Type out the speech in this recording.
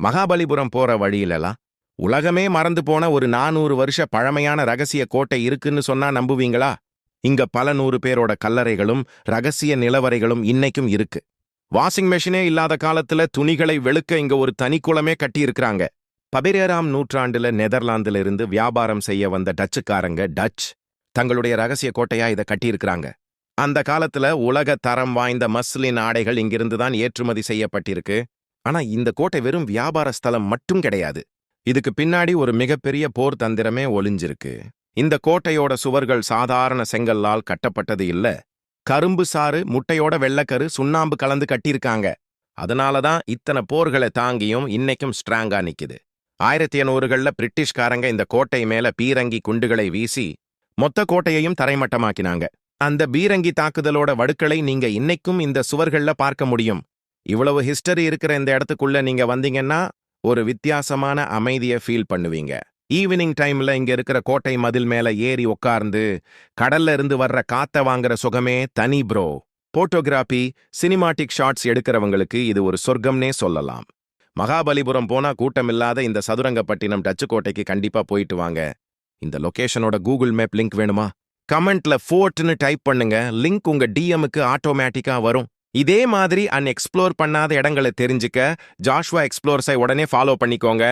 மகாபலிபுரம் போற வழியிலலாம் உலகமே மறந்து போன ஒரு 400 வருஷ பழமையான ரகசிய கோட்டை இருக்குன்னு சொன்னா நம்புவீங்களா? இங்க பல 100 பேரோட கல்லறைகளும் ரகசிய நிலவறைகளும் இன்னைக்கும் இருக்கு. வாஷிங் மெஷினே இல்லாத காலத்துல துணிகளை வெளுக்க இங்க ஒரு தனிக்குளமே கட்டியிருக்கிறாங்க. 17ஆம் நூற்றாண்டுல நெதர்லாந்துல இருந்து வியாபாரம் செய்ய வந்த டச்சுக்காரங்க தங்களுடைய ரகசிய கோட்டையா இதை கட்டியிருக்கிறாங்க. அந்த காலத்துல உலக தரம் வாய்ந்த மஸ்லின் ஆடைகள் இங்கிருந்து தான் ஏற்றுமதி செய்யப்பட்டிருக்கு. ஆனா இந்த கோட்டை வெறும் வியாபார ஸ்தலம் மட்டும் கிடையாது. இதுக்கு பின்னாடி ஒரு மிகப்பெரிய போர் தந்திரமே ஒளிஞ்சிருக்கு. இந்த கோட்டையோட சுவர்கள் சாதாரண செங்கல்லால் கட்டப்பட்டது இல்ல. கரும்பு சாறு, முட்டையோட வெள்ளக்கரு, சுண்ணாம்பு கலந்து கட்டியிருக்காங்க. அதனாலதான் இத்தனை போர்களை தாங்கியும் இன்னைக்கும் ஸ்ட்ராங்கா நிக்குது. 1800கள்ல பிரிட்டிஷ்காரங்க இந்த கோட்டை மேல பீரங்கி குண்டுகளை வீசி மொத்த கோட்டையையும் தரைமட்டமாக்கினாங்க. அந்த பீரங்கி தாக்குதலோட வடுக்களை நீங்க இன்னைக்கும் இந்த சுவர்கள்ல பார்க்க முடியும். இவ்வளவு ஹிஸ்டரி இருக்கிற இந்த இடத்துக்குள்ள நீங்க வந்தீங்கன்னா ஒரு வித்தியாசமான அமைதியை ஃபீல் பண்ணுவீங்க. ஈவினிங் டைம்ல இங்க இருக்கிற கோட்டை மதில் மேல ஏறி உட்கார்ந்து கடல்ல இருந்து வர்ற காத்த வாங்குற சுகமே தனி ப்ரோ. போட்டோகிராபி, சினிமாட்டிக் ஷாட்ஸ் எடுக்கிறவங்களுக்கு இது ஒரு சொர்க்கம்னே சொல்லலாம். மகாபலிபுரம் போனா கூட்டமில்லாத இந்த சதுரங்கப்பட்டினம் டச்சு கோட்டைக்கு கண்டிப்பா போயிட்டு வாங்க. இந்த லொகேஷனோட கூகுள் மேப் லிங்க் வேணுமா? கமெண்ட்ல ஃபோர்ட்னு டைப் பண்ணுங்க. லிங்க் உங்க டிஎம்க்கு ஆட்டோமேட்டிக்கா வரும். இதே மாதிரி எக்ஸ்ப்ளோர் பண்ணாத இடங்களை தெரிஞ்சுக்க ஜாஷ்வா எக்ஸ்ப்ளோர்ஸை உடனே ஃபாலோ பண்ணிக்கோங்க.